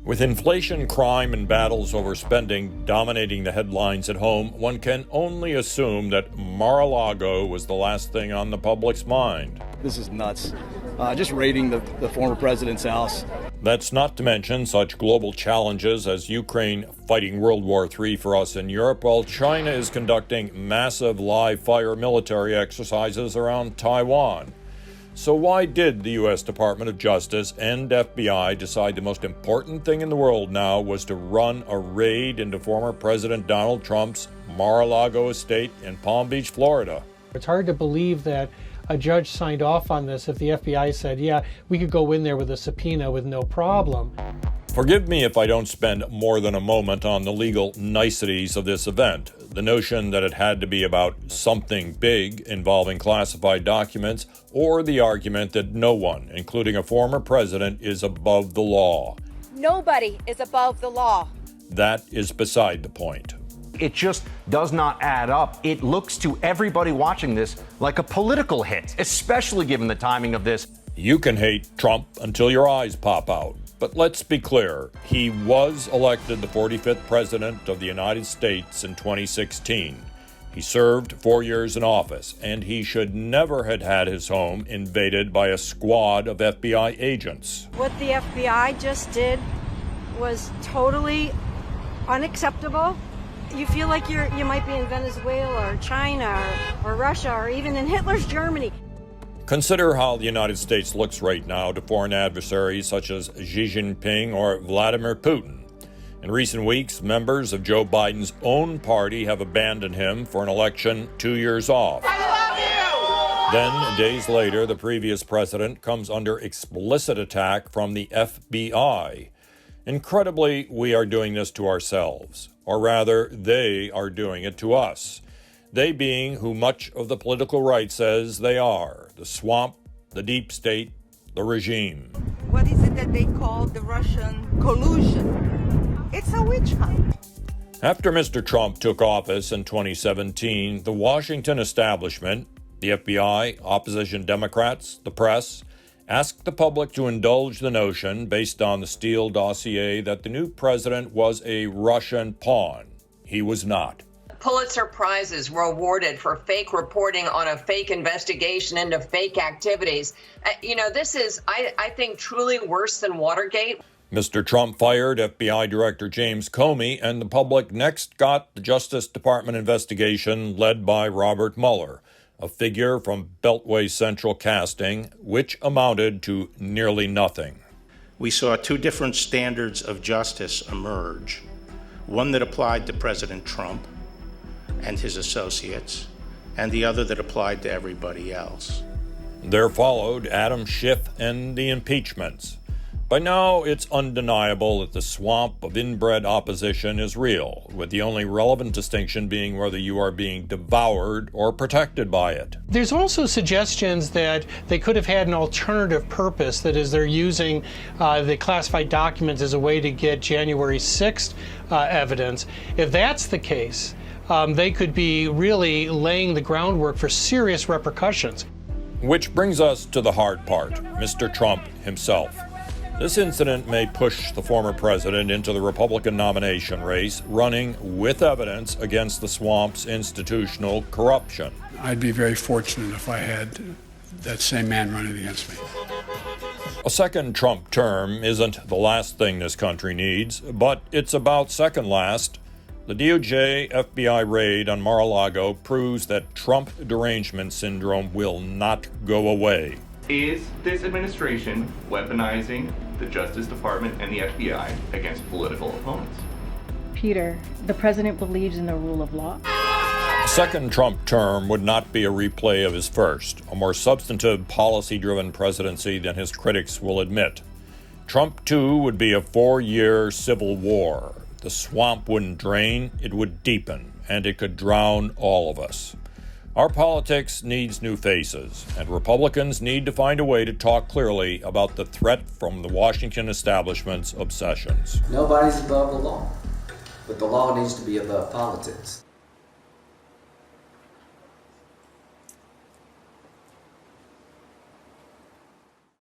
With inflation, crime, and battles over spending dominating the headlines at home, one can only assume that Mar-a-Lago was the last thing on the public's mind. This is nuts. Just raiding the former president's house. That's not to mention such global challenges as Ukraine fighting World War III for us in Europe, while China is conducting massive live-fire military exercises around Taiwan. So why did the U.S. Department of Justice and FBI decide the most important thing in the world now was to run a raid into former President Donald Trump's Mar-a-Lago estate in Palm Beach, Florida? It's hard to believe that a judge signed off on this if the FBI said, yeah, we could go in there with a subpoena with no problem. Forgive me if I don't spend more than a moment on the legal niceties of this event. The notion that it had to be about something big involving classified documents, or the argument that no one, including a former president, is above the law. Nobody is above the law. That is beside the point. It just does not add up. It looks to everybody watching this like a political hit, especially given the timing of this. You can hate Trump until your eyes pop out. But let's be clear, he was elected the 45th president of the United States in 2016. He served 4 years in office, and he should never have had his home invaded by a squad of FBI agents. What the FBI just did was totally unacceptable. You feel like you might be in Venezuela or China or Russia or even in Hitler's Germany. Consider how the United States looks right now to foreign adversaries such as Xi Jinping or Vladimir Putin. In recent weeks, members of Joe Biden's own party have abandoned him for an election 2 years off. I love you! Then, days later, the previous president comes under explicit attack from the FBI. Incredibly, we are doing this to ourselves, or rather, they are doing it to us. They being who much of the political right says they are, the swamp, the deep state, the regime. What is it that they call the Russian collusion? It's a witch hunt. After Mr. Trump took office in 2017, the Washington establishment, the FBI, opposition Democrats, the press, asked the public to indulge the notion, based on the Steele dossier, that the new president was a Russian pawn. He was not. Pulitzer Prizes were awarded for fake reporting on a fake investigation into fake activities. This is, I think, truly worse than Watergate. Mr. Trump fired FBI Director James Comey, and the public next got the Justice Department investigation led by Robert Mueller, a figure from Beltway Central Casting, which amounted to nearly nothing. We saw two different standards of justice emerge, one that applied to President Trump and his associates, and the other that applied to everybody else. There followed Adam Schiff and the impeachments. By now, it's undeniable that the swamp of inbred opposition is real, with the only relevant distinction being whether you are being devoured or protected by it. There's also suggestions that they could have had an alternative purpose, that is, they're using the classified documents as a way to get January 6th evidence. If that's the case, they could be really laying the groundwork for serious repercussions. Which brings us to the hard part, Mr. Trump himself. This incident may push the former president into the Republican nomination race, running with evidence against the swamp's institutional corruption. I'd be very fortunate if I had that same man running against me. A second Trump term isn't the last thing this country needs, but it's about second last. The DOJ FBI raid on Mar-a-Lago proves that Trump derangement syndrome will not go away. Is this administration weaponizing the Justice Department and the FBI against political opponents? Peter, the president believes in the rule of law. A second Trump term would not be a replay of his first, a more substantive, policy-driven presidency than his critics will admit. Trump, too, would be a 4-year civil war. The swamp wouldn't drain, it would deepen, and it could drown all of us. Our politics needs new faces, and Republicans need to find a way to talk clearly about the threat from the Washington establishment's obsessions. Nobody's above the law, but the law needs to be above politics.